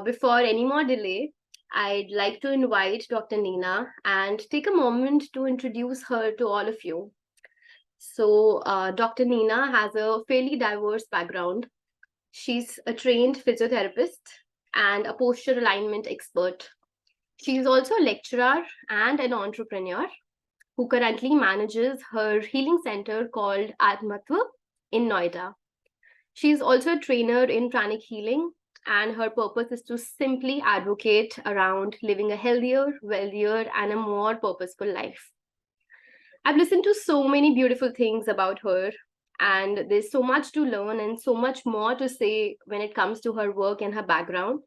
Before any more delay, I'd like to invite Dr. Nina and take a moment to introduce her to all of you. Dr. Nina has a fairly diverse background. She's a trained physiotherapist and a posture alignment expert. She's also a lecturer and an entrepreneur who currently manages her healing center called Atmatva in Noida. She is also a trainer in pranic healing, and her purpose is to simply advocate around living a healthier, wealthier, and a more purposeful life. I've listened to so many beautiful things about her, and there's so much to learn and so much more to say when it comes to her work and her background.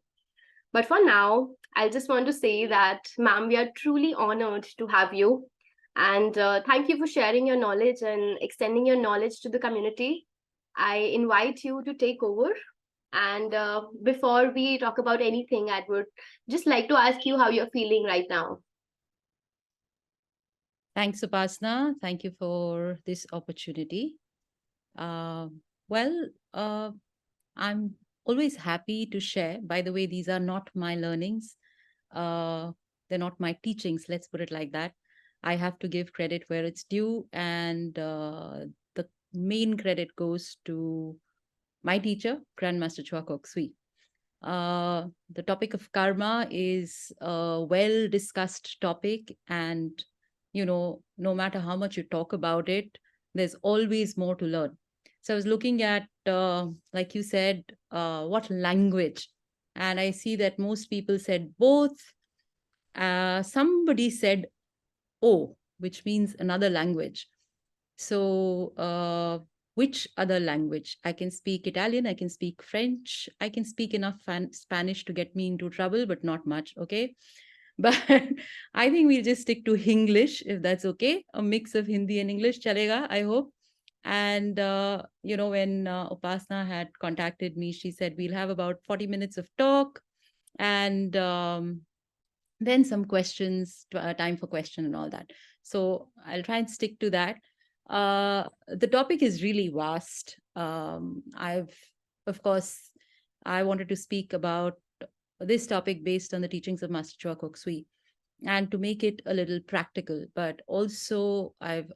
But for now, I just want to say that, ma'am, we are truly honored to have you. And thank you for sharing your knowledge and extending your knowledge to the community. I invite you to take over. And before we talk about anything, I would just like to ask you how you're feeling right now. Thanks, Upasna. Thank you for this opportunity. Uh, well, I'm always happy to share. By the way, these are not my learnings. Uh, they're not my teachings. Let's put it like that. I have to give credit where it's due, and the main credit goes to my teacher, Grandmaster Choa. The topic of karma is a well discussed topic, and no matter how much you talk about it, there's always more to learn. So I was looking at, like you said, what language, and I see that most people said both. Somebody said "oh," which means another language. So, which other language? I can speak Italian, I can speak French, I can speak enough Spanish to get me into trouble, but not much, okay? But I think we'll just stick to English if that's okay. A mix of Hindi and English, chalega, I hope. And, when Upasna had contacted me, she said, we'll have about 40 minutes of talk and then some questions, time for question and all that. So I'll try and stick to that. The topic is really vast. Of course, I wanted to speak about this topic based on the teachings of Master Choa Kok Sui, and to make it a little practical. But also, I've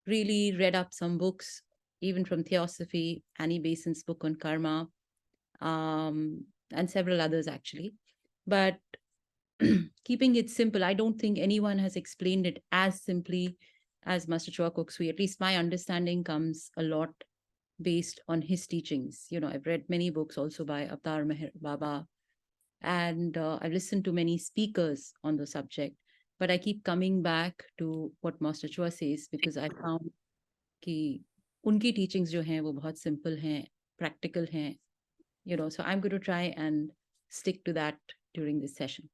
really read up some books, even from Theosophy, Annie Besant's book on karma, and several others actually. But keeping it simple, I don't think anyone has explained it as simply as Master Choa Kok Sui. At least my understanding comes a lot based on his teachings. I've read many books also by Avtar Meher Baba, and I've listened to many speakers on the subject. But I keep coming back to what Master Choa says because I found कि उनकी teachings जो हैं वो बहुत simple हैं, practical हैं, so I'm going to try and stick to that during this session.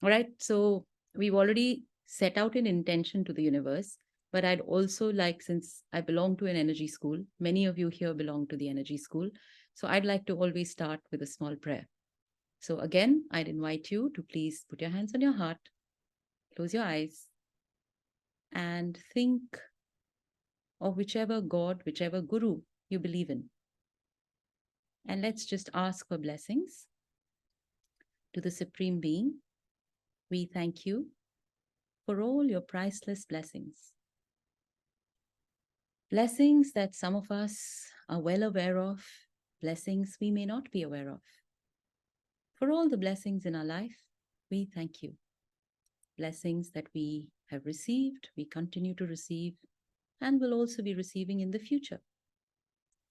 All right, so we've already set out an intention to the universe, but I'd also like, since I belong to an energy school, many of you here belong to the energy school, so I'd like to always start with a small prayer. So again, I'd invite you to please put your hands on your heart, close your eyes, and think of whichever God, whichever Guru you believe in. And let's just ask for blessings to the Supreme Being. We thank you for all your priceless blessings. Blessings that some of us are well aware of, blessings we may not be aware of. For all the blessings in our life, we thank you. Blessings that we have received, we continue to receive, and will also be receiving in the future.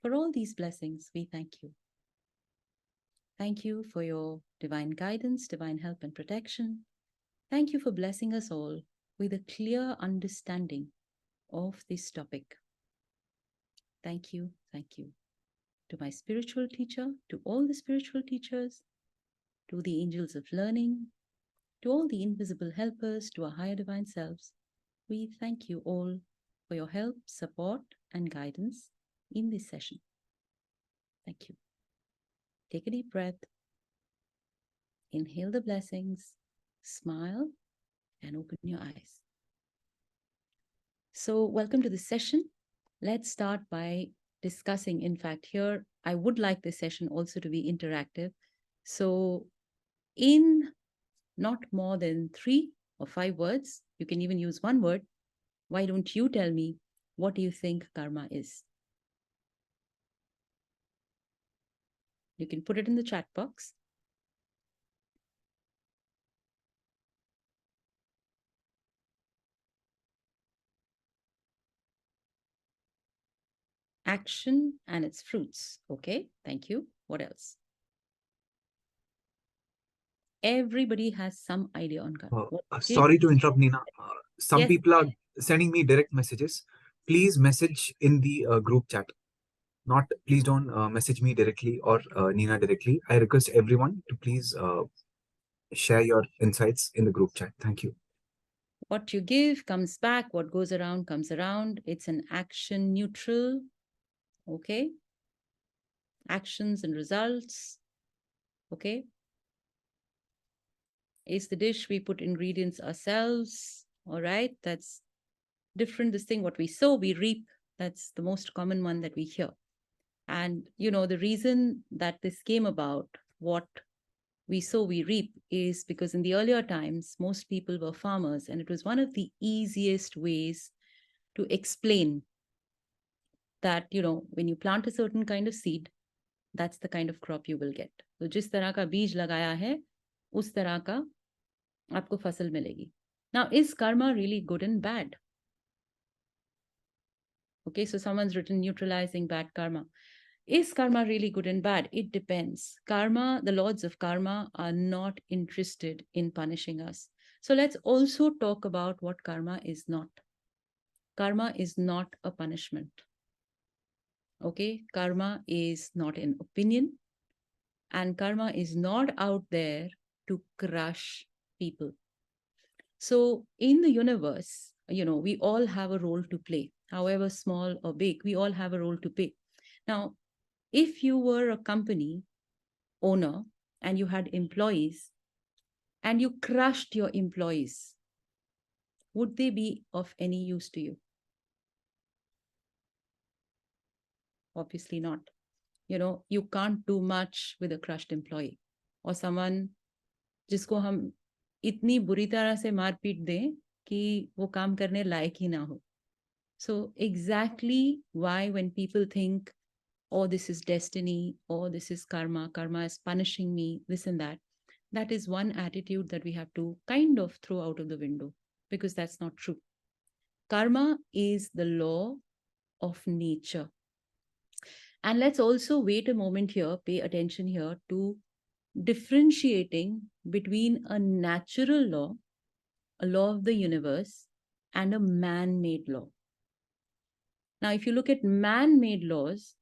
For all these blessings, we thank you. Thank you for your divine guidance, divine help and protection. Thank you for blessing us all with a clear understanding of this topic. Thank you, thank you. To my spiritual teacher, to all the spiritual teachers, to the angels of learning, to all the invisible helpers, to our higher divine selves, we thank you all for your help, support, and guidance in this session. Thank you. Take a deep breath. Inhale the blessings, smile, and open your eyes. So, welcome to this session. Let's start by discussing. In fact, here I would like this session also to be interactive. So, in not more than 3 or 5 words, you can even use one word. Why don't you tell me, what do you think karma is? You can put it in the chat box. Action and its fruits. Okay, thank you. What else? Everybody has some idea on karma. Sorry to interrupt, Nina. Some Yes, people are sending me direct messages. Please message in the group chat. Not, please don't message me directly or Nina directly. I request everyone to please share your insights in the group chat. Thank you. what you give comes back, what goes around comes around. It's an action neutral. Okay, actions and results. Okay, is the dish, we put ingredients ourselves. All right, that's different. This thing, what we sow, we reap. That's the most common one that we hear. And the reason that this came about, what we sow, we reap, is because in the earlier times, most people were farmers, and it was one of the easiest ways to explain that, when you plant a certain kind of seed, that's the kind of crop you will get. So जिस तरह का बीज लगाया है, उस तरह का आपको फसल मिलेगी. Now, is karma really good and bad? Okay, so someone's written neutralizing bad karma. Is karma really good and bad? It depends. Karma, the lords of karma are not interested in punishing us. So let's also talk about what karma is not. Karma is not a punishment. Okay, karma is not an opinion, and karma is not out there to crush people. So in the universe, we all have a role to play, however small or big, we all have a role to play. Now, if you were a company owner and you had employees and you crushed your employees, would they be of any use to you? Obviously not. You can't do much with a crushed employee or someone जिसको हम इतनी बुरी तरह से मार पीट दें कि वो काम करने लायक ही ना हो. So exactly why when people think, oh, this is destiny, or this is karma, karma is punishing me, this and that is one attitude that we have to kind of throw out of the window, because that's not true. Karma is the law of nature. And let's also wait a moment here, pay attention here to differentiating between a natural law, a law of the universe, and a man made law. Now, if you look at man made laws,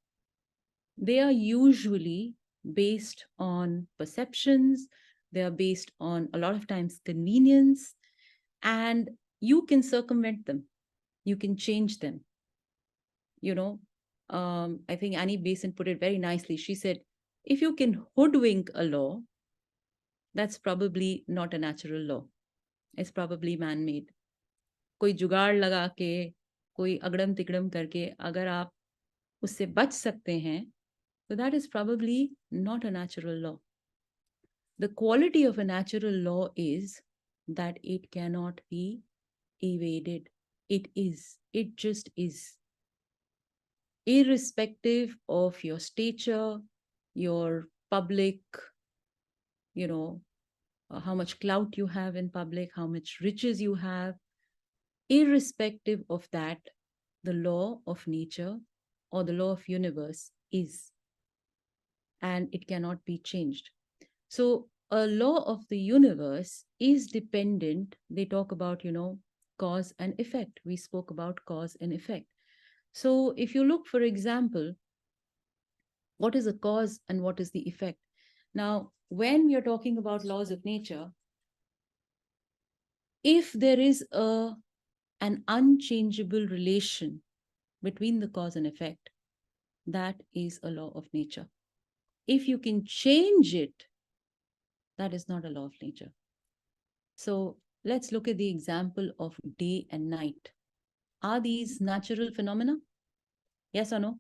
they are usually based on perceptions, they are based on a lot of times convenience, and you can circumvent them, you can change them. I think Annie Besant put it very nicely. She said, if you can hoodwink a law, that's probably not a natural law. It's probably man made. कोई जुगाड़ लगा के, कोई अगड़म तिगड़म करके अगर आप उससे बच सकते हैं, so that is probably not a natural law. The quality of a natural law is that it cannot be evaded. It is. It just is. Irrespective of your stature, your public, how much clout you have in public, how much riches you have, irrespective of that, the law of nature or the law of universe is, and it cannot be changed. So a law of the universe is dependent. They talk about, cause and effect. We spoke about cause and effect. So if you look, for example, what is the cause and what is the effect? Now, when we are talking about laws of nature, if there is an unchangeable relation between the cause and effect, that is a law of nature. If you can change it, that is not a law of nature. So let's look at the example of day and night. Are these natural phenomena? Yes or no?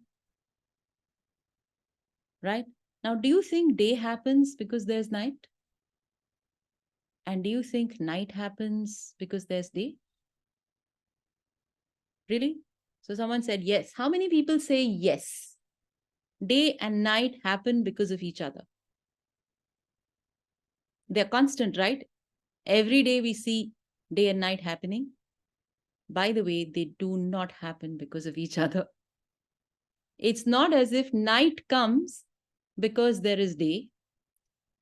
Right? Now, do you think day happens because there's night? And do you think night happens because there's day? Really? So someone said yes. How many people say yes? Day and night happen because of each other. They're constant, right? Every day we see day and night happening. By the way, they do not happen because of each other. It's not as if night comes because there is day,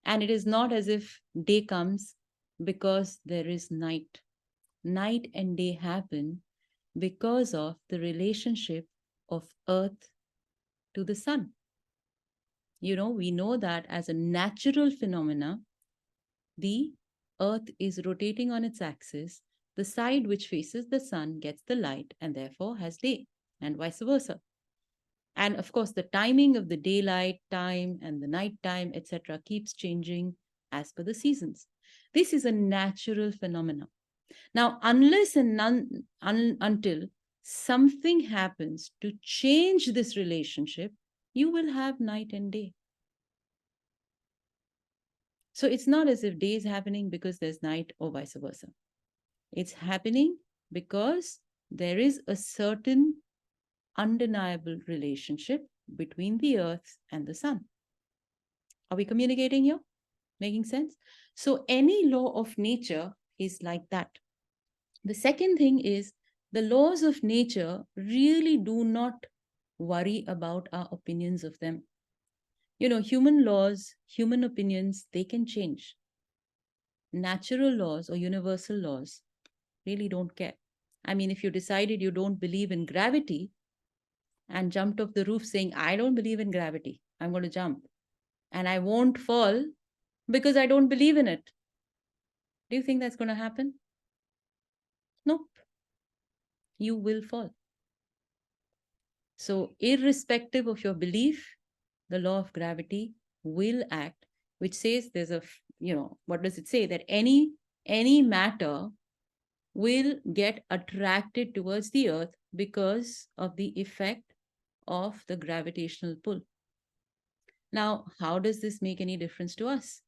and it is not as if day comes because there is night. Night and day happen because of the relationship of earth to the sun. We know that as a natural phenomena, the earth is rotating on its axis. The side which faces the sun gets the light and therefore has day, and vice versa. And of course, the timing of the daylight time and the night time, etc., keeps changing as per the seasons. This is a natural phenomenon. Now, unless and until something happens to change this relationship, you will have night and day. So it's not as if day is happening because there's night or vice versa. It's happening because there is a certain undeniable relationship between the earth and the sun. Are we communicating here? Making sense? So any law of nature is like that. The second thing is the laws of nature really do not worry about our opinions of them. Human laws, human opinions, they can change. Natural laws or universal laws really don't care. I mean, if you decided you don't believe in gravity and jumped off the roof saying, I don't believe in gravity, I'm going to jump and I won't fall because I don't believe in it. Do you think that's going to happen? Nope. You will fall. So, irrespective of your belief, the law of gravity will act, which says there's what does it say? That any matter will get attracted towards the earth because of the effect of the gravitational pull. Now, how does this make any difference to us?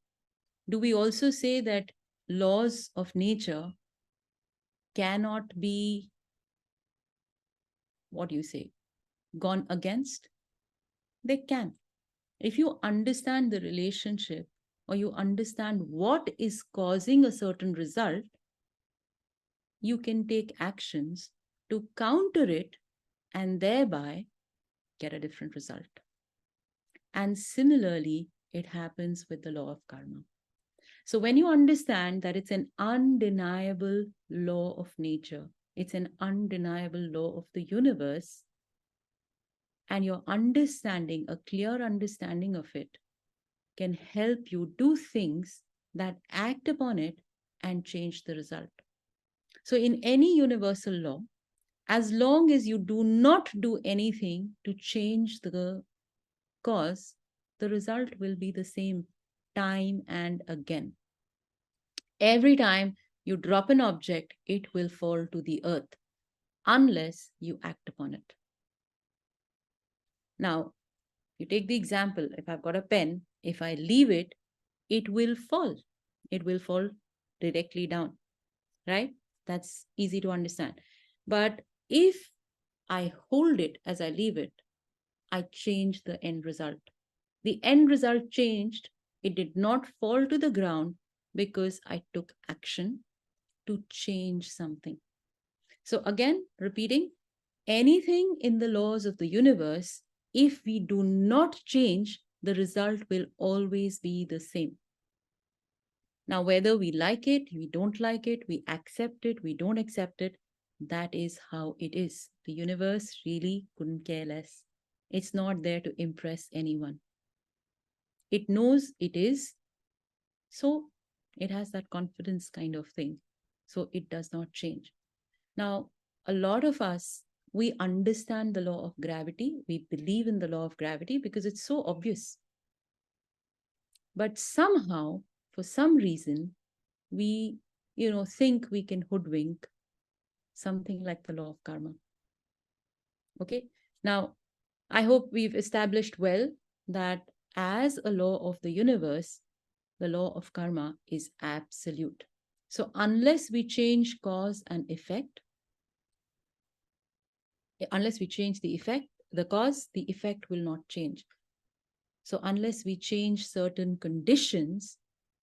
Do we also say that laws of nature cannot be, what do you say, gone against? They can. If you understand the relationship or you understand what is causing a certain result, you can take actions to counter it and thereby get a different result. And similarly, it happens with the law of karma. So when you understand that it's an undeniable law of nature, it's an undeniable law of the universe, and your understanding, a clear understanding of it, can help you do things that act upon it and change the result. So in any universal law, as long as you do not do anything to change the cause, the result will be the same time and again. Every time you drop an object, it will fall to the earth unless you act upon it. Now, you take the example, if I've got a pen, if I leave it, it will fall. It will fall directly down, right? That's easy to understand. But if I hold it as I leave it, I change the end result. The end result changed. It did not fall to the ground because I took action to change something. So again, repeating, anything in the laws of the universe, if we do not change, the result will always be the same. Now, whether we like it, we don't like it, we accept it, we don't accept it, that is how it is. The universe really couldn't care less. It's not there to impress anyone. It knows it is, so it has that confidence kind of thing. So it does not change. Now, a lot of us, we understand the law of gravity. We believe in the law of gravity because it's so obvious. But somehow, for some reason, we, think we can hoodwink something like the law of karma. Okay. Now, I hope we've established well that as a law of the universe, the law of karma is absolute. So unless we change cause and effect, unless we change the effect, the cause, the effect will not change. So unless we change certain conditions,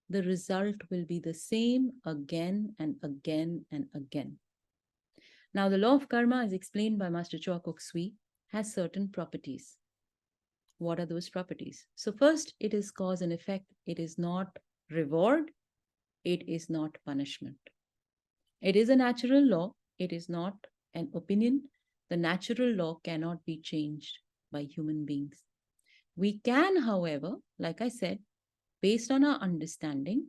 the result will be the same again and again and again. Now, the law of karma, as explained by Master Choa Kok Sui, has certain properties. What are those properties? So first, it is cause and effect. It is not reward. It is not punishment. It is a natural law. It is not an opinion. The natural law cannot be changed by human beings. We can, however, like I said, based on our understanding,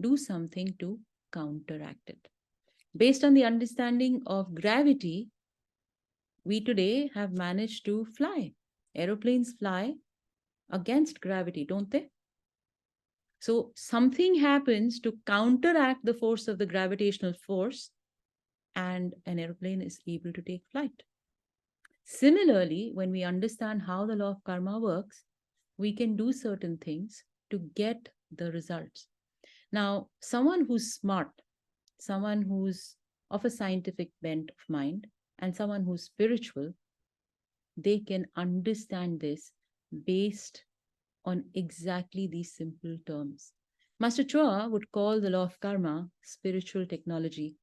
do something to counteract it. Based on the understanding of gravity, we today have managed to fly. Aeroplanes fly against gravity, don't they? So something happens to counteract the force of the gravitational force, and an airplane is able to take flight. Similarly, when we understand how the law of karma works, we can do certain things to get the results. Now, someone who's smart, someone who's of a scientific bent of mind, and someone who's spiritual, they can understand this based on exactly these simple terms. Master Choa would call the law of karma spiritual technology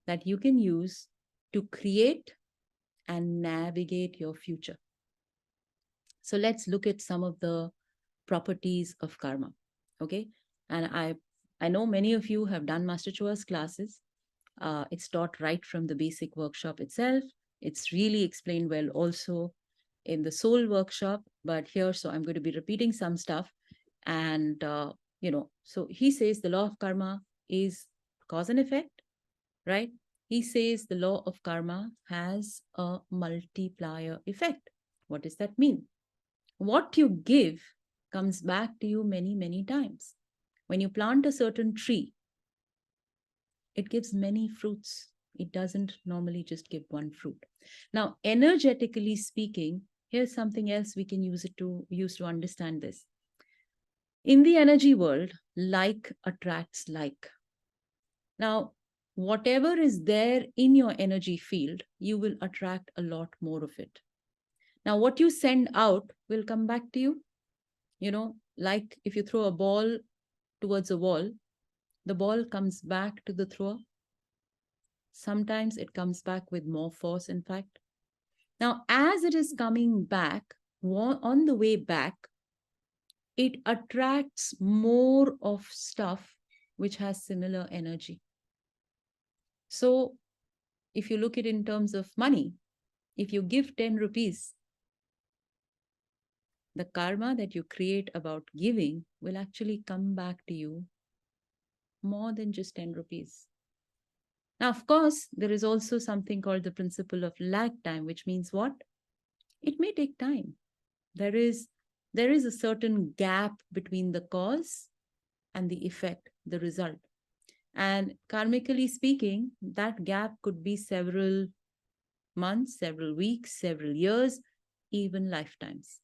that you can use to create and navigate your future. So let's look at some of the properties of karma. Okay. And I know many of you have done Master Choa's classes. It's taught right from the basic workshop itself. It's really explained well also in the soul workshop, but here, so I'm going to be repeating some stuff. And, so he says the law of karma is cause and effect, right? He says the law of karma has a multiplier effect. What does that mean? What you give comes back to you many, many times. When you plant a certain tree, it gives many fruits. It doesn't normally just give one fruit. Now, energetically speaking, here's something else we can use to understand this. In the energy world, like attracts like. Now, whatever is there in your energy field, you will attract a lot more of it. Now, what you send out will come back to you. Like if you throw a ball towards a wall, the ball comes back to the thrower. Sometimes it comes back with more force, in fact. Now, as it is coming back, on the way back, it attracts more of stuff which has similar energy. So, if you look at it in terms of money, if you give 10 rupees, the karma that you create about giving will actually come back to you more than just 10 rupees. Now, of course, there is also something called the principle of lag time, which means what? It may take time. There is a certain gap between the cause and the effect, the result. And karmically speaking, that gap could be several months, several weeks, several years, even lifetimes.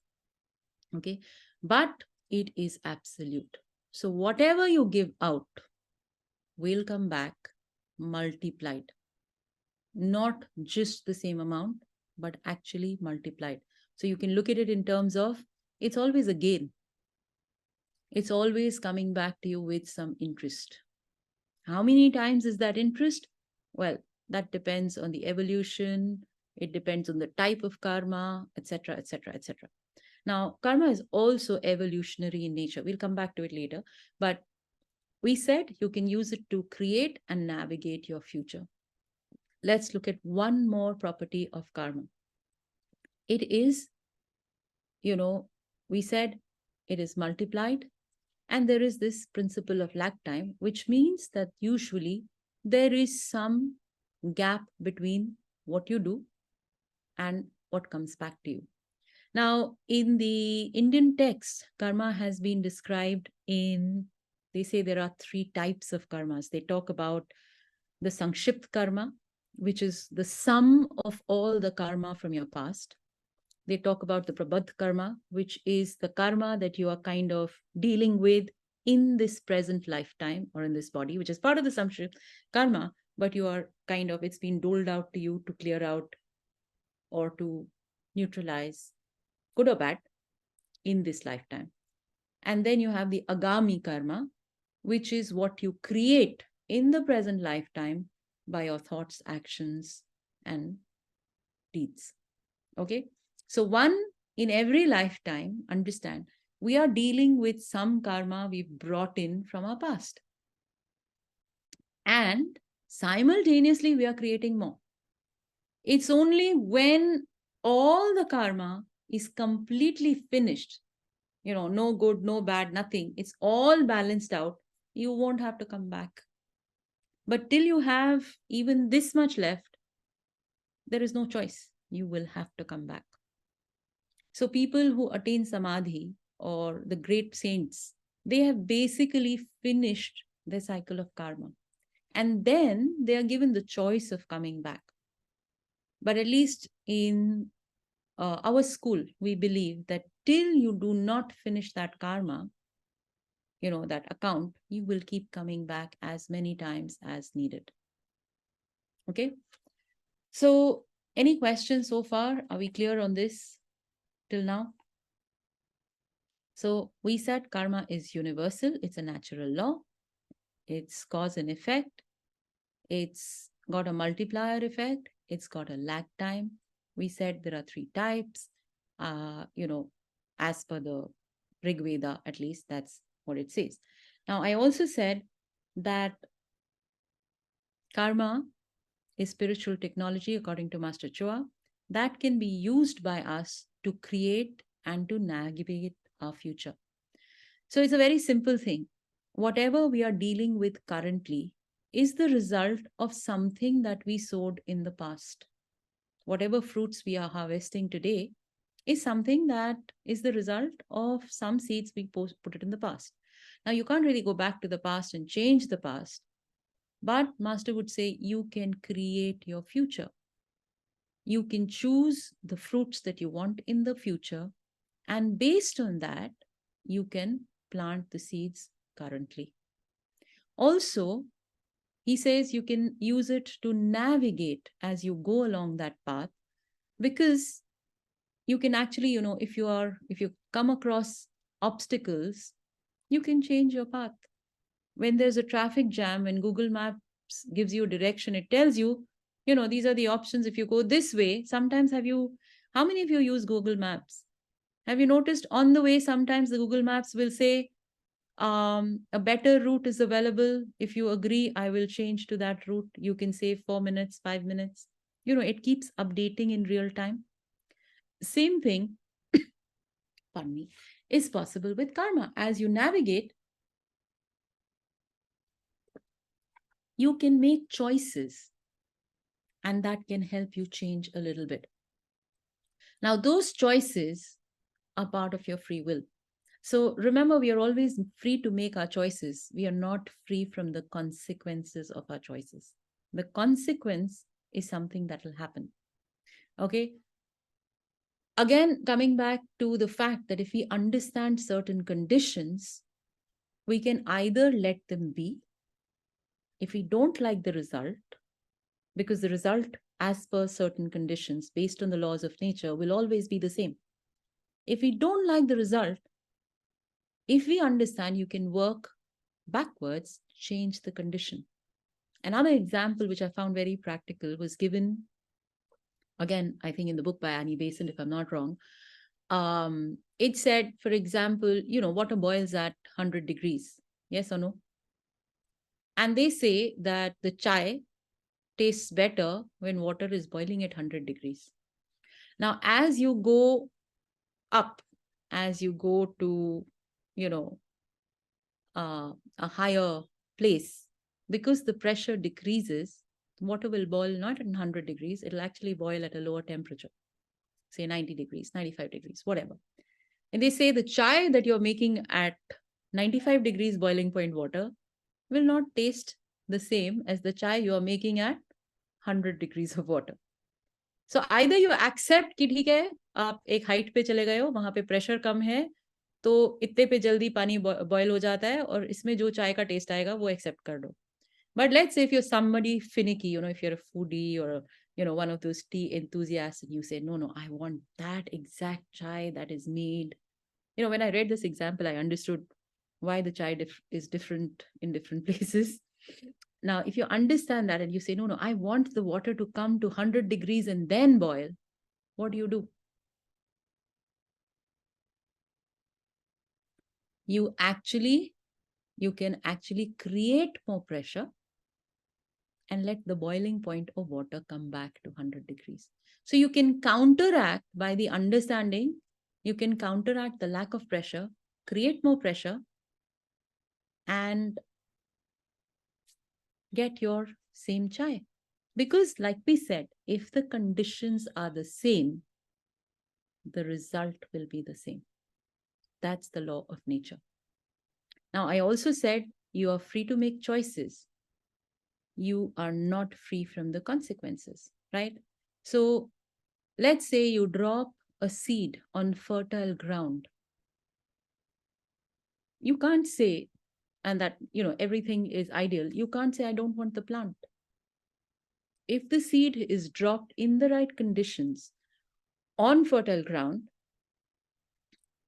Okay. But it is absolute. So whatever you give out will come back multiplied. Not just the same amount, but actually multiplied. So you can look at it in terms of it's always a gain. It's always coming back to you with some interest. How many times is that interest? Well, that depends on the evolution. It depends on the type of karma, etc., etc., etc. Now, karma is also evolutionary in nature. We'll come back to it later. But we said you can use it to create and navigate your future. Let's look at one more property of karma. It is, we said it is multiplied, and there is this principle of lag time, which means that usually there is some gap between what you do and what comes back to you. Now, in the Indian text, karma has been described they say there are 3 types of karmas. They talk about the Sankshipt karma, which is the sum of all the karma from your past. They talk about the prabadh karma, which is the karma that you are kind of dealing with in this present lifetime or in this body, which is part of the samship karma, but you are kind of, it's been doled out to you to clear out or to neutralize, good or bad, in this lifetime. And then you have the agami karma, which is what you create in the present lifetime by your thoughts, actions, and deeds. Okay. So, one in every lifetime, understand, we are dealing with some karma we've brought in from our past. And simultaneously, we are creating more. It's only when all the karma is completely finished, no good, no bad, nothing, it's all balanced out, you won't have to come back. But till you have even this much left, there is no choice. You will have to come back. So people who attain samadhi or the great saints, they have basically finished their cycle of karma. And then they are given the choice of coming back. But at least in our school, we believe that till you do not finish that karma, that account, you will keep coming back as many times as needed. Okay. So any questions so far? Are we clear on this till now? So we said karma is universal. It's a natural law. It's cause and effect. It's got a multiplier effect. It's got a lag time. We said there are 3 types. As per the Rig Veda, at least that's what it says. Now, I also said that karma is spiritual technology, according to Master Choa, that can be used by us to create and to navigate our future. So it's a very simple thing. Whatever we are dealing with currently is the result of something that we sowed in the past. Whatever fruits we are harvesting today is something that is the result of some seeds we put it in the past. Now, you can't really go back to the past and change the past, but Master would say you can create your future. You can choose the fruits that you want in the future, and based on that, you can plant the seeds currently. Also, he says you can use it to navigate as you go along that path, because you can actually, if you come across obstacles, you can change your path. When there's a traffic jam, when Google Maps gives you direction, it tells you, these are the options. If you go this way, sometimes how many of you use Google Maps? Have you noticed on the way, sometimes the Google Maps will say, a better route is available. If you agree, I will change to that route. You can save 4 minutes, 5 minutes. It keeps updating in real time. Same thing, pardon me, is possible with karma. As you navigate, you can make choices, and that can help you change a little bit. Now, those choices are part of your free will. So remember, we are always free to make our choices. We are not free from the consequences of our choices. The consequence is something that will happen. Okay. Again, coming back to the fact that if we understand certain conditions, we can either let them be. If we don't like the result, because the result as per certain conditions based on the laws of nature will always be the same. If we don't like the result, if we understand, you can work backwards, change the condition. Another example which I found very practical was given, again, I think in the book by Annie Besant, if I'm not wrong. It said, for example, water boils at 100 degrees. Yes or no? And they say that the chai tastes better when water is boiling at 100 degrees. Now, as you go up, as you go to, a higher place, because the pressure decreases, water will boil not at 100 degrees, it'll actually boil at a lower temperature, say 90 degrees, 95 degrees, whatever. And they say the chai that you're making at 95 degrees boiling point water will not taste the same as the chai you're making at 100 degrees of water. So either you accept कि ठीक है आप एक height पे चले गए हो, वहां पे प्रेशर कम है, तो इतने पे जल्दी पानी बॉयल हो जाता है और इसमें जो चाय का टेस्ट आएगा वो एक्सेप्ट कर लो. But let's say if you're somebody finicky, if you're a foodie or, one of those tea enthusiasts, and you say, no, no, I want that exact chai that is made. When I read this example, I understood why the chai is different in different places. Now, if you understand that and you say, no, no, I want the water to come to 100 degrees and then boil, what do? You can actually create more pressure and let the boiling point of water come back to 100 degrees. So you can counteract by the understanding, you can counteract the lack of pressure, create more pressure, and get your same chai. Because, like we said, if the conditions are the same, the result will be the same. That's the law of nature. Now, I also said you are free to make choices. You are not free from the consequences, right? So, let's say you drop a seed on fertile ground. You can't say, and that, everything is ideal. You can't say, I don't want the plant. If the seed is dropped in the right conditions on fertile ground,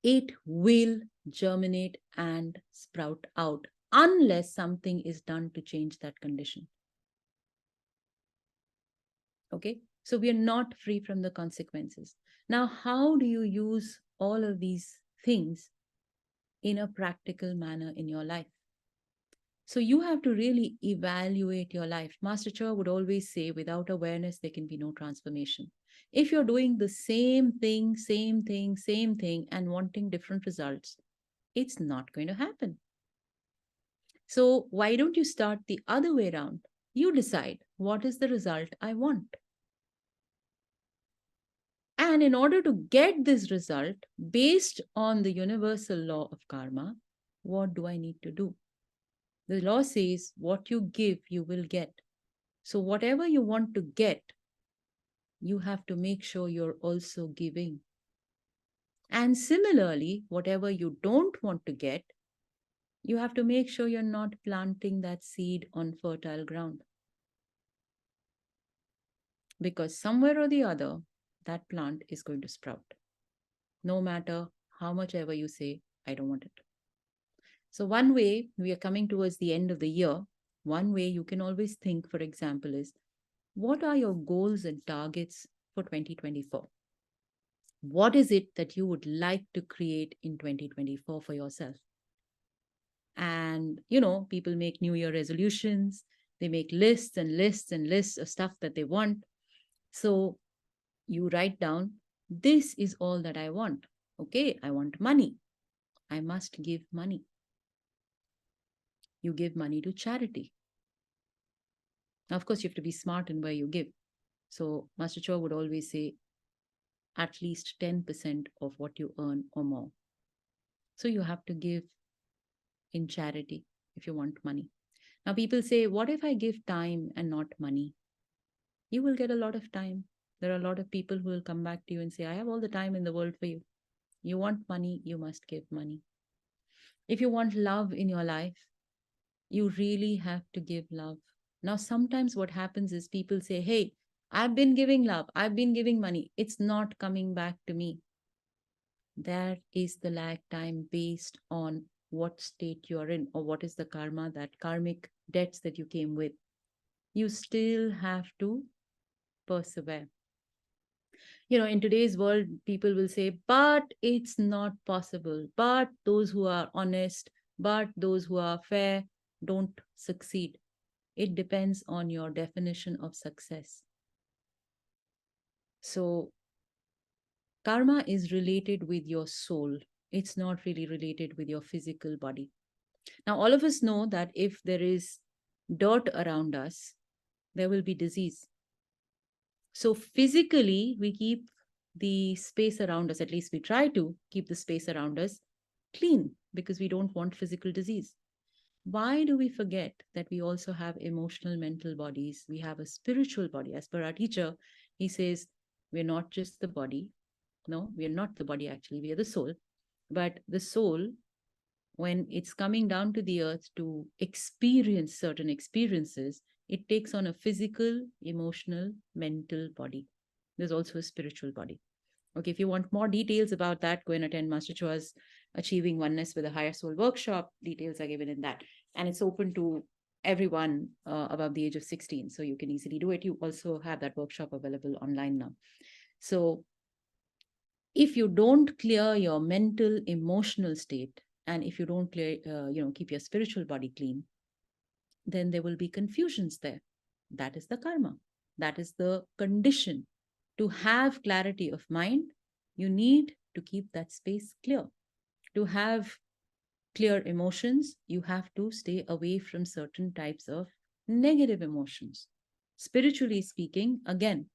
it will germinate and sprout out unless something is done to change that condition. Okay, so we are not free from the consequences. Now, how do you use all of these things in a practical manner in your life? So you have to really evaluate your life. Master Choa would always say, without awareness, there can be no transformation. If you're doing the same thing, and wanting different results, it's not going to happen. So why don't you start the other way around? You decide, what is the result I want? And in order to get this result, based on the universal law of karma, what do I need to do? The law says, what you give, you will get. So whatever you want to get, you have to make sure you're also giving. And similarly, whatever you don't want to get, you have to make sure you're not planting that seed on fertile ground. Because somewhere or the other, that plant is going to sprout. No matter how much ever you say, I don't want it. So one way, we are coming towards the end of the year, one way you can always think, for example, is what are your goals and targets for 2024? What is it that you would like to create in 2024 for yourself? And, people make New Year resolutions, they make lists and lists and lists of stuff that they want. So you write down, this is all that I want. Okay, I want money. I must give money. You give money to charity. Now, of course, you have to be smart in where you give. So Master Choa would always say, at least 10% of what you earn or more. So you have to give in charity if you want money. Now, people say, what if I give time and not money? You will get a lot of time. There are a lot of people who will come back to you and say, I have all the time in the world for you. You want money, you must give money. If you want love in your life, you really have to give love. Now, sometimes what happens is people say, hey, I've been giving love, I've been giving money. It's not coming back to me. That is the lag time based on what state you're in or what is the karma, that karmic debts that you came with. You still have to persevere. In today's world, people will say, but it's not possible. But those who are honest, but those who are fair don't succeed. It depends on your definition of success. So, karma is related with your soul. It's not really related with your physical body. Now, all of us know that if there is dirt around us, there will be disease. So physically, we keep the space around us, at least we try to keep the space around us clean because we don't want physical disease. Why do we forget that we also have emotional, mental bodies? We have a spiritual body. As per our teacher, he says, We're not just the body. No, we are not the body actually. We are the soul. But the soul, when it's coming down to the earth to experience certain experiences, it takes on a physical, emotional, mental body. There's also a spiritual body. Okay, if you want more details about that, go and attend Master Choa's Achieving Oneness with a Higher Soul workshop. Details are given in that. And it's open to everyone above the age of 16. So you can easily do it. You also have that workshop available online now. So if you don't clear your mental, emotional state, and if you don't clear, keep your spiritual body clean, then there will be confusions there. That is the karma. That is the condition. To have clarity of mind, you need to keep that space clear. To have clear emotions, you have to stay away from certain types of negative emotions. Spiritually speaking, again,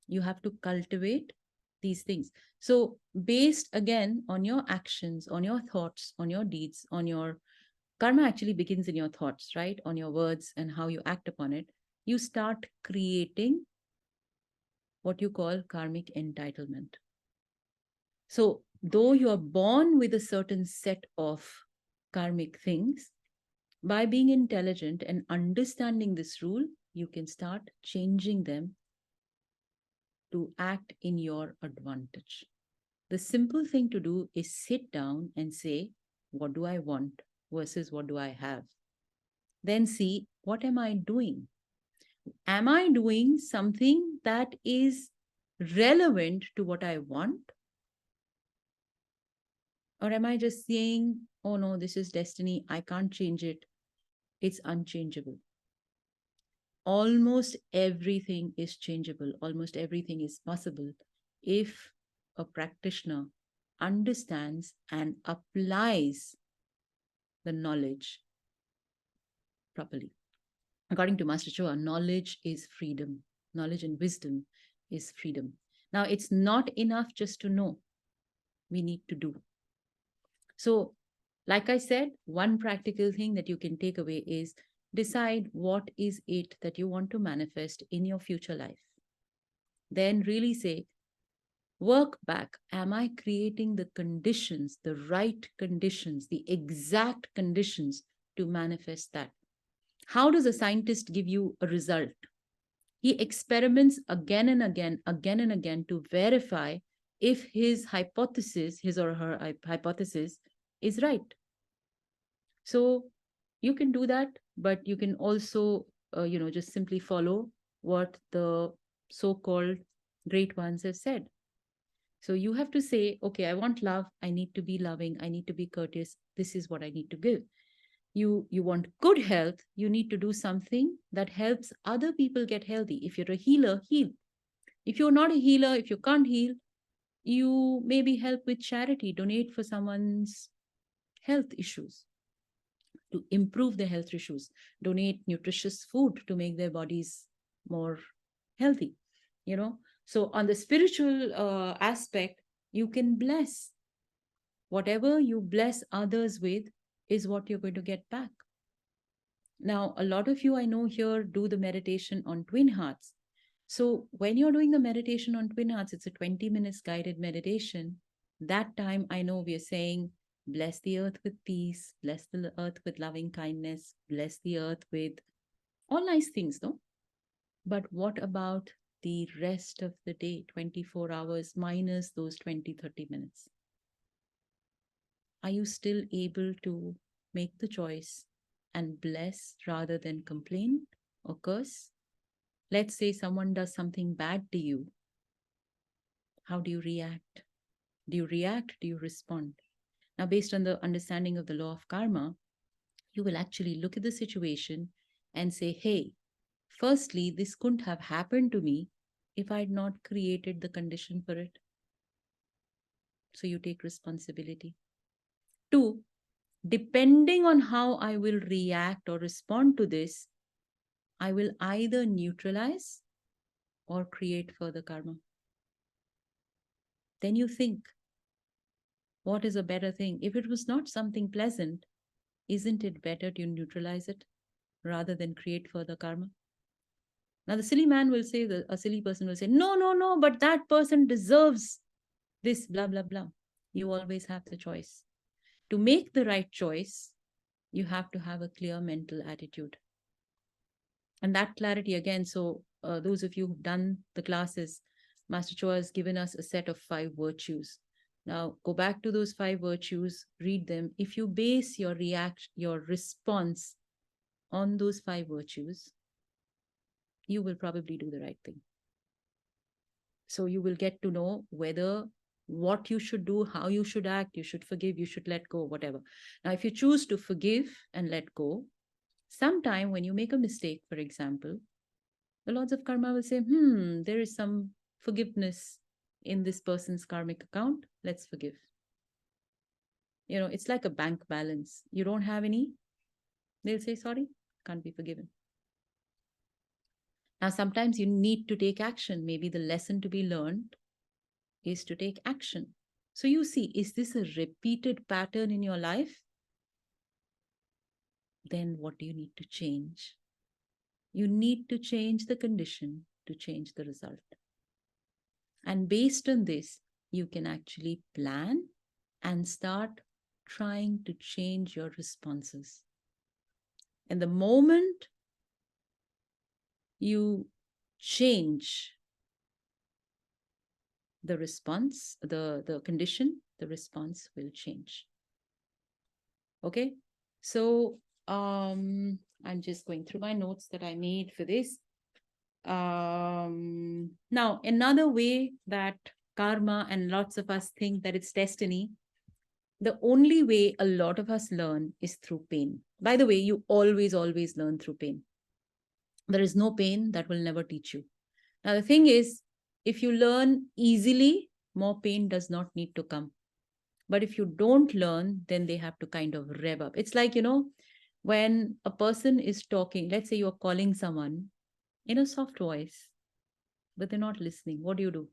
you have to cultivate these things. So, based again on your actions, on your thoughts, on your deeds, on your karma actually begins in your thoughts, right? On your words and how you act upon it, you start creating what you call karmic entitlement. So, though you are born with a certain set of karmic things, by being intelligent and understanding this rule, you can start changing them to act in your advantage. The simple thing to do is sit down and say, what do I want versus what do I have? Then see, what am I doing? Am I doing something that is relevant to what I want? Or am I just saying, oh no, this is destiny, I can't change it, it's unchangeable? Almost everything is changeable, almost everything is possible if a practitioner understands and applies the knowledge properly. According to Master Choa, knowledge is freedom. Knowledge and wisdom is freedom. Now, it's not enough just to know, we need to do. So, like I said, one practical thing that you can take away is decide what is it that you want to manifest in your future life. Then really say, work back. Am I creating the conditions, the right conditions, the exact conditions to manifest that? How does a scientist give you a result? He experiments again and again to verify if his hypothesis, his or her hypothesis, is right. So you can do that, but you can also, just simply follow what the so-called great ones have said. So you have to say, okay, I want love. I need to be loving. I need to be courteous. This is what I need to give. You want good health. You need to do something that helps other people get healthy. If you're a healer, heal. If you're not a healer, if you can't heal, you maybe help with charity, donate for someone's health issues, to improve their health issues, donate nutritious food to make their bodies more healthy, you know. So on the spiritual aspect, you can bless. Whatever you bless others with is what you're going to get back. Now, a lot of you I know here do the meditation on twin hearts. So when you're doing the meditation on twin hearts, it's a 20 minutes guided meditation. That time I know we are saying, bless the earth with peace, bless the earth with loving kindness, bless the earth with all nice things, no? But what about the rest of the day, 24 hours minus those 20-30 minutes? Are you still able to make the choice and bless rather than complain or curse? Let's say someone does something bad to you. How do you react? Do you react? Do you respond? Now, based on the understanding of the law of karma, you will actually look at the situation and say, hey, firstly, this couldn't have happened to me if I had not created the condition for it. So you take responsibility. 2, depending on how I will react or respond to this, I will either neutralize or create further karma. Then you think, what is a better thing? If it was not something pleasant, isn't it better to neutralize it rather than create further karma? Now, the silly man will say, a silly person will say, no, no, no, but that person deserves this, blah, blah, blah. You always have the choice. To make the right choice, you have to have a clear mental attitude. And that clarity, again, so those of you who've done the classes, Master Choa has given us a set of 5 virtues. Now, go back to those 5 virtues, read them. If you base your response on those 5 virtues, you will probably do the right thing. So you will get to know whether what you should do, how you should act, you should forgive, you should let go, whatever. Now, if you choose to forgive and let go, sometime when you make a mistake, for example, the Lords of Karma will say, there is some forgiveness in this person's karmic account. Let's forgive. It's like a bank balance. You don't have any, they'll say, sorry, can't be forgiven. Now, sometimes you need to take action. Maybe the lesson to be learned is to take action. So you see, is this a repeated pattern in your life? Then what do you need to change? You need to change the condition to change the result. And based on this, you can actually plan and start trying to change your responses. And the moment you change the response, the condition, the response will change. Okay, so I'm just going through my notes that I made for this. Now, another way that karma, and lots of us think that it's destiny, the only way a lot of us learn is through pain. By the way, you always learn through pain. There is no pain that will never teach you. Now, the thing is, if you learn easily, more pain does not need to come. But if you don't learn, then they have to kind of rev up. It's like, when a person is talking, let's say you're calling someone in a soft voice, but they're not listening. What do?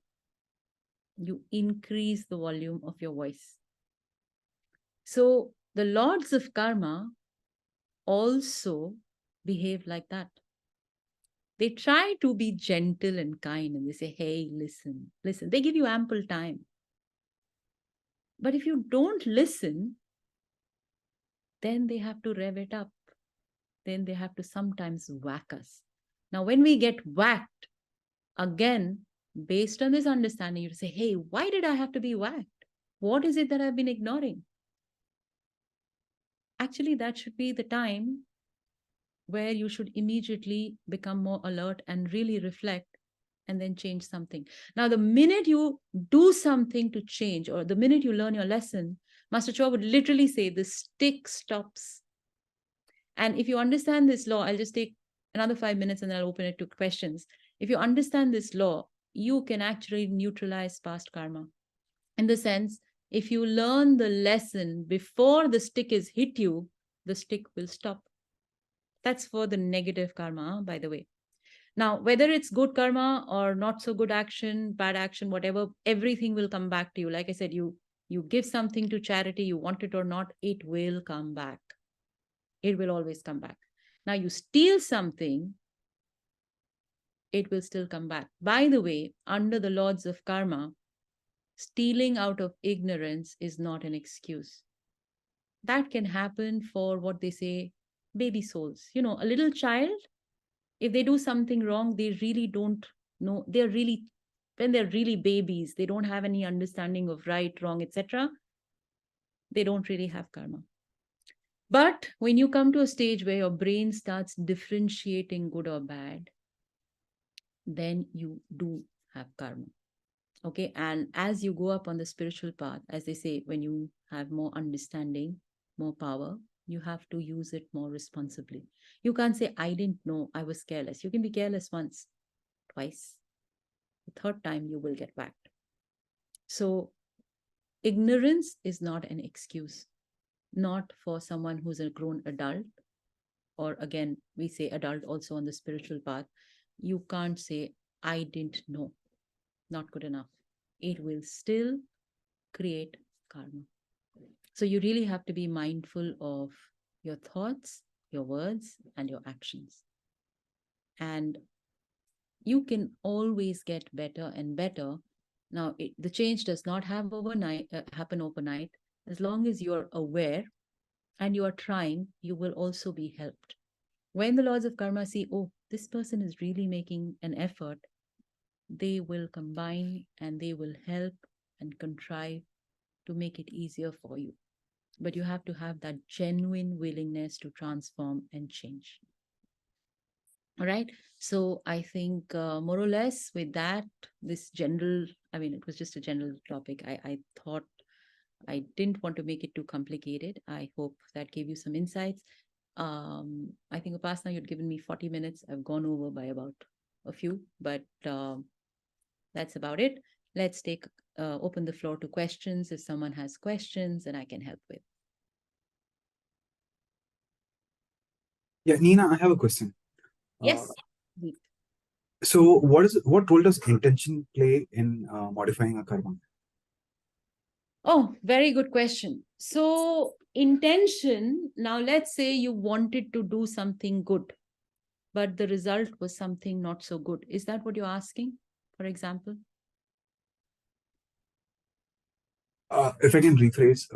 You increase the volume of your voice. So the Lords of Karma also behave like that. They try to be gentle and kind, and they say, hey, listen. They give you ample time. But if you don't listen, then they have to rev it up. Then they have to sometimes whack us. Now, when we get whacked, again, based on this understanding, you say, hey, why did I have to be whacked? What is it that I've been ignoring? Actually, that should be the time where you should immediately become more alert and really reflect and then change something. Now, the minute you do something to change, or the minute you learn your lesson, Master Choa would literally say the stick stops. And if you understand this law, I'll just take another 5 minutes and then I'll open it to questions. If you understand this law, you can actually neutralize past karma. In the sense, if you learn the lesson before the stick is hit you, the stick will stop. That's for the negative karma, by the way. Now, whether it's good karma or not so good action, bad action, whatever, everything will come back to you. Like I said, you give something to charity, you want it or not, it will come back. It will always come back. Now, you steal something, it will still come back. By the way, under the Lords of Karma, stealing out of ignorance is not an excuse. That can happen for what they say, baby souls. A little child, if they do something wrong, they really don't know. When they're really babies, they don't have any understanding of right, wrong, etc. They don't really have karma. But when you come to a stage where your brain starts differentiating good or bad, then you do have karma. Okay. And as you go up on the spiritual path, as they say, when you have more understanding, more power, you have to use it more responsibly. You can't say, I didn't know, I was careless. You can be careless once, twice. The third time, you will get whacked. So ignorance is not an excuse, not for someone who's a grown adult, or again, we say adult also on the spiritual path. You can't say, I didn't know. Not good enough. It will still create karma. So you really have to be mindful of your thoughts, your words, and your actions. And You can always get better and better. Now, the change does not happen overnight. As long as you're aware and you are trying, you will also be helped. When the laws of karma see, oh, this person is really making an effort, they will combine and they will help and contrive to make it easier for you. But you have to have that genuine willingness to transform and change. All right. So I think more or less with that, this general, I mean, it was just a general topic. I thought I didn't want to make it too complicated. I hope that gave you some insights. I think Upasana, you'd given me 40 minutes. I've gone over by about a few, but that's about it. Let's open the floor to questions. If someone has questions, and I can help with. Yeah, Nina, I have a question. Yes. So what role does intention play in modifying a karma? Oh, very good question. So, intention, now let's say you wanted to do something good, but the result was something not so good. Is that what you're asking, for example? If I can rephrase,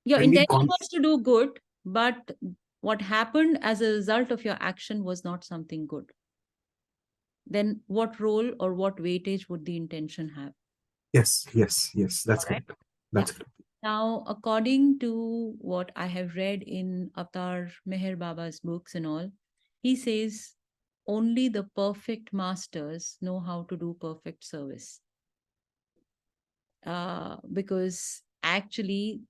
Your when we intention was to do good, but what happened as a result of your action was not something good. Then what role or what weightage would the intention have? yes, that's All right. correct. That's correct. Now, according to what I have read in Avatar Meher Baba's books and all, he says only the perfect masters know how to do perfect service. Because actually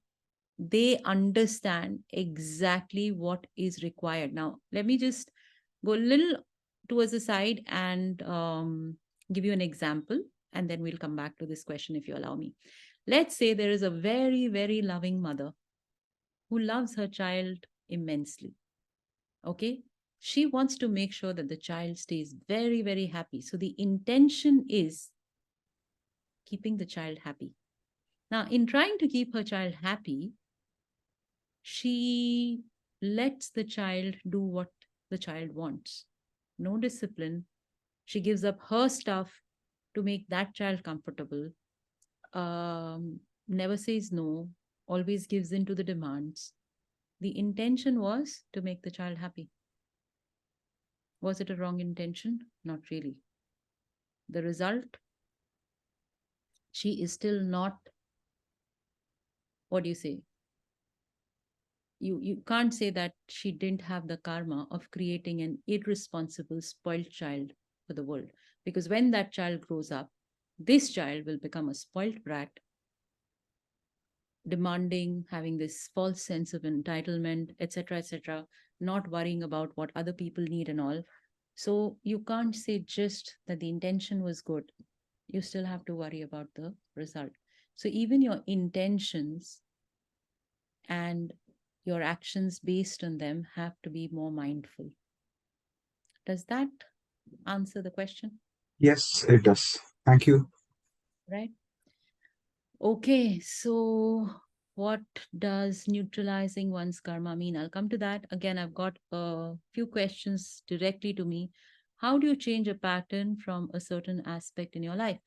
they understand exactly what is required. Now, let me just go a little towards the side and give you an example, and then we'll come back to this question if you allow me. Let's say there is a very, very loving mother who loves her child immensely. Okay. She wants to make sure that the child stays very, very happy. So the intention is keeping the child happy. Now, in trying to keep her child happy, she lets the child do what the child wants. No discipline. She gives up her stuff to make that child comfortable. Never says no, always gives in to the demands. The intention was to make the child happy. Was it a wrong intention? Not really. The result, she is still not, what do you say? You can't say that she didn't have the karma of creating an irresponsible, spoiled child for the world. Because when that child grows up, this child will become a spoiled brat, demanding, having this false sense of entitlement, etc., not worrying about what other people need and all. So you can't say just that the intention was good. You still have to worry about the result. So even your intentions and your actions based on them have to be more mindful. Does that answer the question? Yes, it does. Thank you. Right. Okay, so what does neutralizing one's karma mean? I'll come to that. Again, I've got a few questions directly to me. How do you change a pattern from a certain aspect in your life?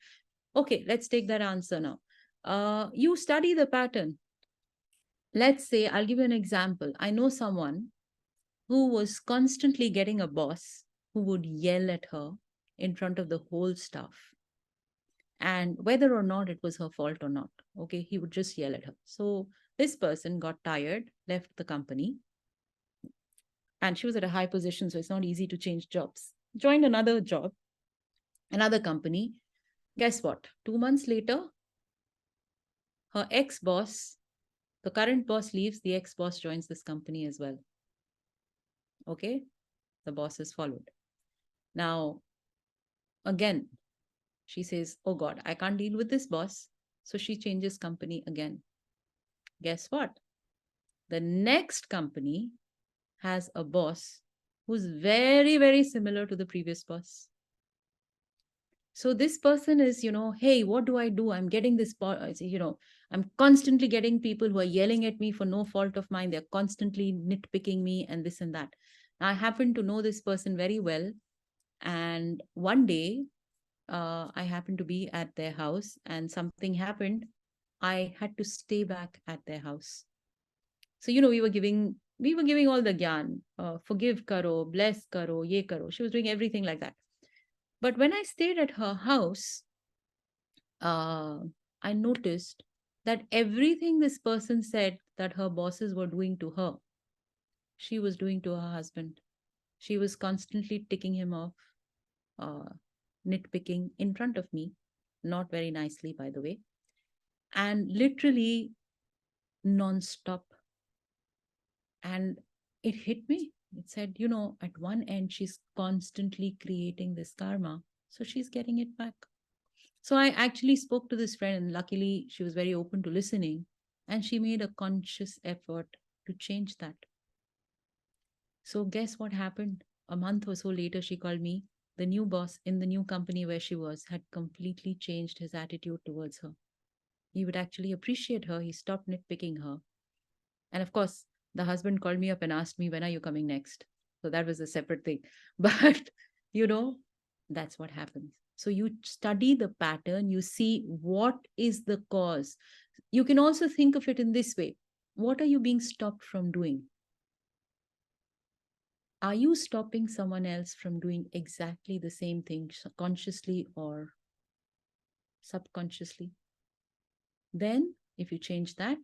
Okay, let's take that answer now. You study the pattern. Let's say, I'll give you an example. I know someone who was constantly getting a boss who would yell at her in front of the whole staff. And whether or not it was her fault or not, okay, he would just yell at her. So this person got tired, left the company, and she was at a high position, so it's not easy to change jobs. Joined another job, another company. Guess what? 2 months later, her ex boss, the current boss leaves, the ex boss joins this company as well. Okay, the boss is followed. Now, again, she says, oh God, I can't deal with this boss. So she changes company again. Guess what? The next company has a boss who's very, very similar to the previous boss. So this person is, hey, what do I do? I'm getting this, I'm constantly getting people who are yelling at me for no fault of mine. They're constantly nitpicking me and this and that. I happen to know this person very well. And one day, I happened to be at their house and something happened. I had to stay back at their house. So, we were giving all the gyan, forgive karo, bless karo, ye karo. She was doing everything like that. But when I stayed at her house, uh, I noticed that everything this person said that her bosses were doing to her, she was doing to her husband. She was constantly ticking him off, uh, nitpicking in front of me, not very nicely, by the way, and literally non-stop. And it hit me. It said, at one end, she's constantly creating this karma, so she's getting it back. So I actually spoke to this friend, and luckily she was very open to listening, and she made a conscious effort to change that. So guess what happened? A month or so later, she called me. The new boss in the new company where she was had completely changed his attitude towards her. He would actually appreciate her. He stopped nitpicking her. And of course, the husband called me up and asked me, when are you coming next? So that was a separate thing. But, you know, that's what happens. So you study the pattern, you see what is the cause. You can also think of it in this way. What are you being stopped from doing? Are you stopping someone else from doing exactly the same thing consciously or subconsciously? Then, if you change that,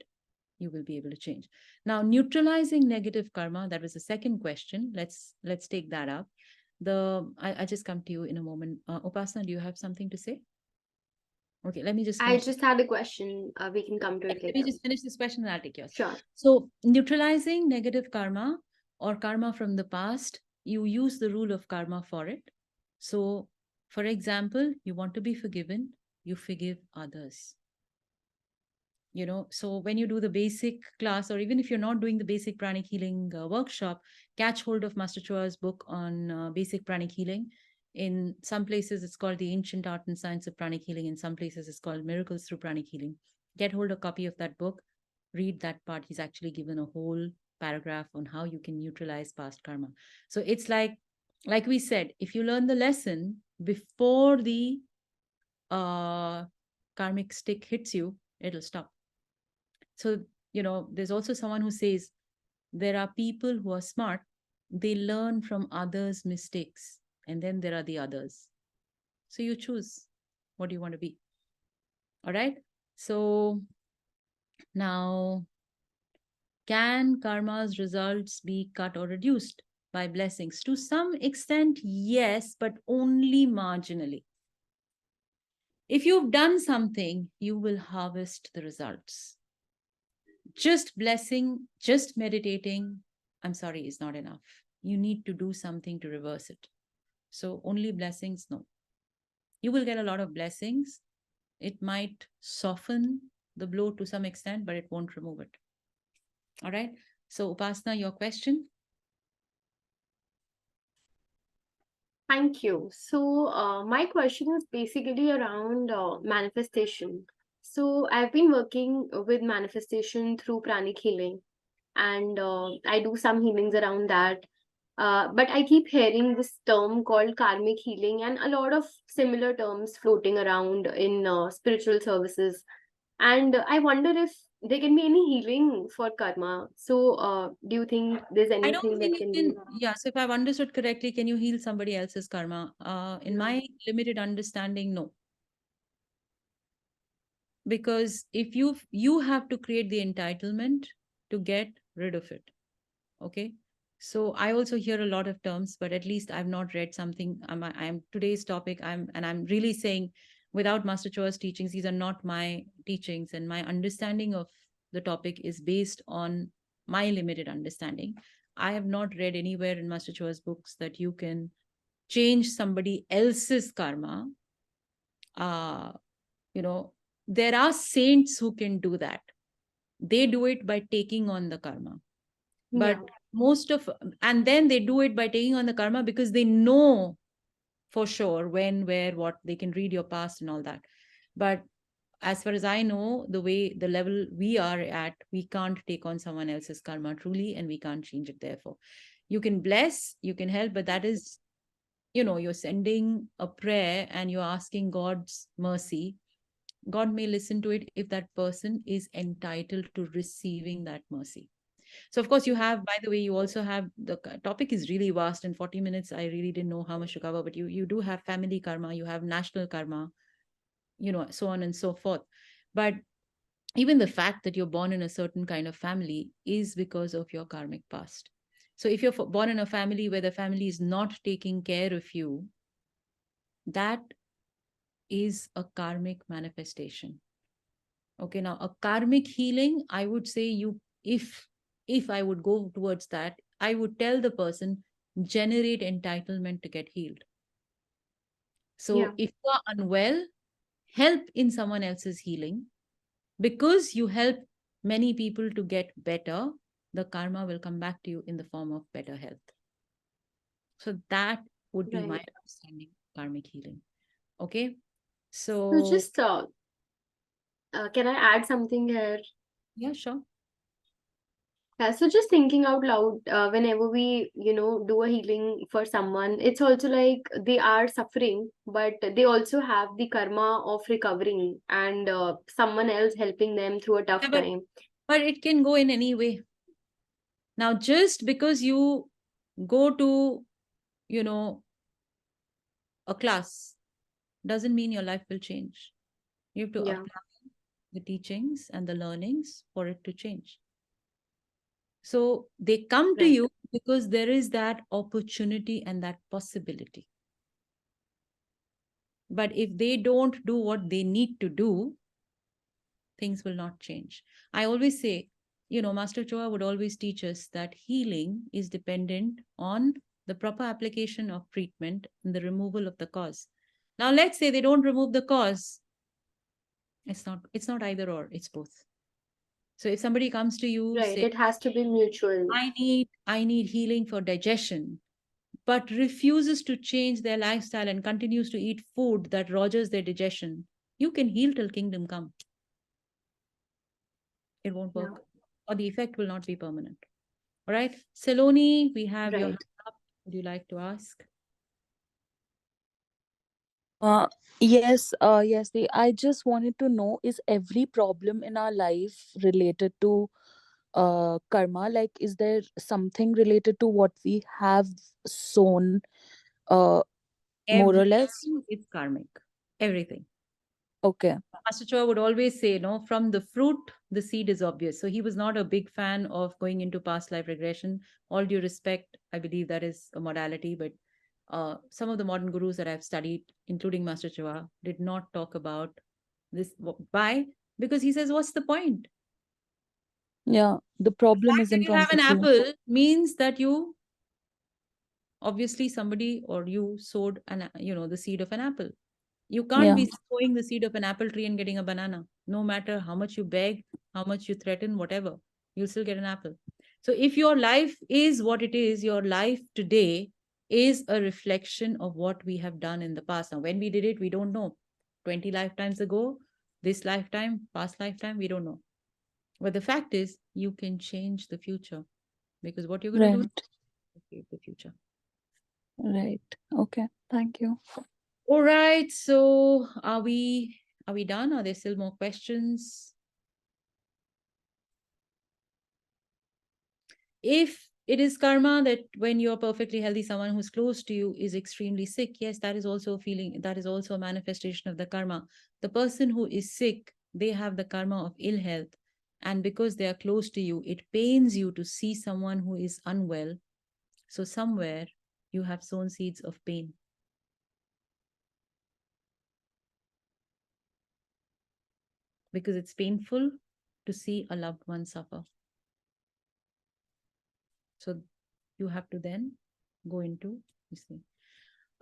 you will be able to change. Now, neutralizing negative karma, that was the second question. Let's take that up. I just come to you in a moment. Upasana, do you have something to say? Okay, let me just I finish. just had a question. We can come to it Let me later. just finish this question and I'll take yours. Sure. So, neutralizing negative karma or karma from the past, you use the rule of karma for it. So, for example, you want to be forgiven, you forgive others. So when you do the basic class, or even if you're not doing the basic pranic healing workshop, catch hold of Master Choa's book on basic pranic healing. In some places it's called the ancient art and science of pranic healing, in some places it's called miracles through pranic healing. Get hold of a copy of that book, read that part. He's actually given a whole paragraph on how you can neutralize past karma. So it's like we said, if you learn the lesson before the karmic stick hits you, it'll stop. So, there's also someone who says there are people who are smart, they learn from others' mistakes, and then there are the others. So you choose what do you want to be. All right. So now, can karma's results be cut or reduced by blessings? To some extent, yes, but only marginally. If you've done something, you will harvest the results. Just blessing, just meditating, I'm sorry, is not enough. You need to do something to reverse it. So only blessings, no. You will get a lot of blessings. It might soften the blow to some extent, but it won't remove it. All right. So Upasana, your question? Thank you. So, my question is basically around manifestation. So, I've been working with manifestation through pranic healing, and I do some healings around that. But I keep hearing this term called karmic healing, and a lot of similar terms floating around in spiritual services. And I wonder if there can be any healing for karma. So, do you think there's I don't anything that think can you be? can. Yeah. So if I've understood correctly, can you heal somebody else's karma? In Yeah. my limited understanding, no. Because if you have to create the entitlement to get rid of it. Okay. So I also hear a lot of terms, but at least I've not read something. I'm today's topic. I'm really saying, without Master Choa's teachings, these are not my teachings, and my understanding of the topic is based on my limited understanding. I have not read anywhere in Master Choa's books that you can change somebody else's karma. Uh, you know, there are saints who can do that. They do it by taking on the karma. But Yeah. and then they do it by taking on the karma because they know for sure when, where, what, they can read your past and all that. But as far as I know, the level we are at, we can't take on someone else's karma truly, and we can't change it. Therefore, you can bless, you can help, but that is you're sending a prayer and you're asking God's mercy, God may listen to it if that person is entitled to receiving that mercy. So, of course, you have, by the way, you also have topic is really vast. In 40 minutes, I really didn't know how much to cover, but you do have family karma, you have national karma, so on and so forth. But even the fact that you're born in a certain kind of family is because of your karmic past. So, if you're born in a family where the family is not taking care of you, that is a karmic manifestation. Okay, now a karmic healing, I would say if I would go towards that, I would tell the person generate entitlement to get healed. Yeah, So if you are unwell, help in someone else's healing. Because you help many people to get better, the karma will come back to you in the form of better health. So that would be my right. understanding of karmic healing. Okay. So So just can I add something here? yeah, sure. Yeah, so just thinking out loud, whenever we, do a healing for someone, it's also like they are suffering, but they also have the karma of recovering and someone else helping them through a Yeah, tough time. but it can go in any way. Now, just because you go to, you know, a class doesn't mean your life will change. You have to Yeah, apply the teachings and the learnings for it to change. So they come to right, you because there is that opportunity and that possibility. But if they don't do what they need to do, things will not change. I always say, Master Choa would always teach us that healing is dependent on the proper application of treatment and the removal of the cause. Now, let's say they don't remove the cause. It's not either or, it's both. So if somebody comes to you, right. say, It has to be mutual. I need healing for digestion, but refuses to change their lifestyle and continues to eat food that rogers their digestion, you can heal till kingdom come. It won't Yeah, work, or the effect will not be permanent. All right. Saloni, we have your hand right. up. Would you like to ask? Uh, yes, I just wanted to know, is every problem in our life related to karma? Like, is there something related to what we have sown, uh, more or less? Everything is karmic. Everything. Okay. Master Choa would always say, from the fruit, the seed is obvious. So he was not a big fan of going into past life regression. All due respect, I believe that is a modality, but some of the modern gurus that I've studied, including Master Choa, did not talk about this. Why? Because he says, what's the point? Yeah, the The problem fact is that in you have front an of you. apple means that you obviously somebody or you sowed the seed of an apple. You can't Yeah, be sowing the seed of an apple tree and getting a banana. No matter how much you beg, how much you threaten, whatever, you'll still get an apple. So if your life is what it is, your life today is a reflection of what we have done in the past. Now, when we did it, we don't know. 20 lifetimes ago, this lifetime, past lifetime, we don't know. But the fact is, you can change the future because what you're going to do is right, create the future. right. Okay, thank you. All right. So are we done? Are there still more questions? If it is karma that when you're perfectly healthy, someone who's close to you is extremely sick, yes, that is also a feeling, that is also a manifestation of the karma. The person who is sick, they have the karma of ill health. And because they are close to you, it pains you to see someone who is unwell. So somewhere you have sown seeds of pain. Because it's painful to see a loved one suffer. So you have to then go into this thing.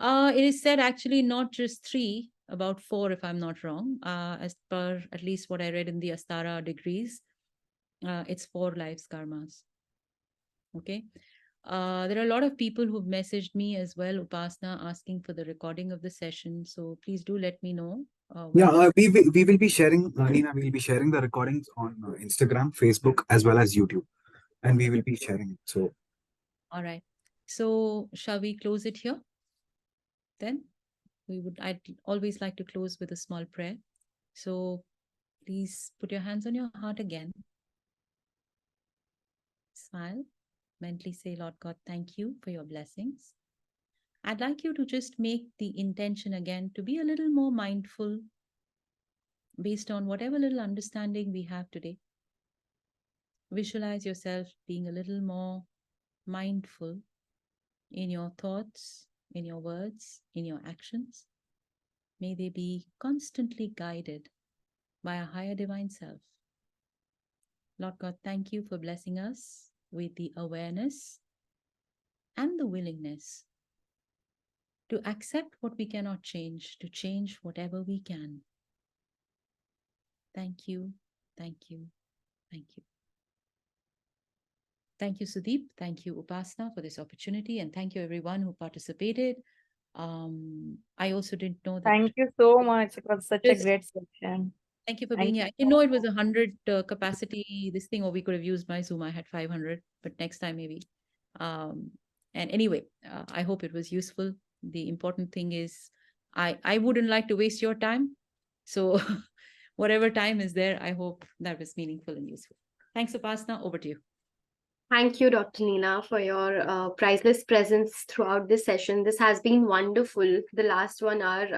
It is said actually not just three, about four, if I'm not wrong, as per at least what I read in the Astara degrees. It's 4 lives karmas. Okay. There are a lot of people who've messaged me as well, Upasna, asking for the recording of the session. So please do let me know Yeah, when. we will be sharing, Nina, we will be sharing the recordings on Instagram, Facebook, as well as YouTube, and we will be sharing it. So All right. So shall we close it here? then I'd always like to close with a small prayer. So please put your hands on your heart again. Smile. Mentally say, Lord God, thank you for your blessings. I'd like you to just make the intention again to be a little more mindful based on whatever little understanding we have today. Visualize yourself being a little more mindful in your thoughts, in your words, in your actions. May they be constantly guided by a higher divine self. Lord God, thank you for blessing us with the awareness and the willingness to accept what we cannot change, to change whatever we can. Thank you, thank you, thank you. Thank you, Sudeep. Thank you, Upasana, for this opportunity. And thank you, everyone who participated. I also didn't know that. Thank you so much. It was such a Yes. great session. Thank you for Thank being you here. I didn't so know it was much. 100 capacity, this thing, or we could have used my Zoom. I had 500, but next time maybe. And anyway, I hope it was useful. The important thing is I wouldn't like to waste your time. So whatever time is there, I hope that was meaningful and useful. Thanks, Upasana. Over to you. Thank you, Dr. Neena, for your priceless presence throughout this session. This has been wonderful. The last 1 hour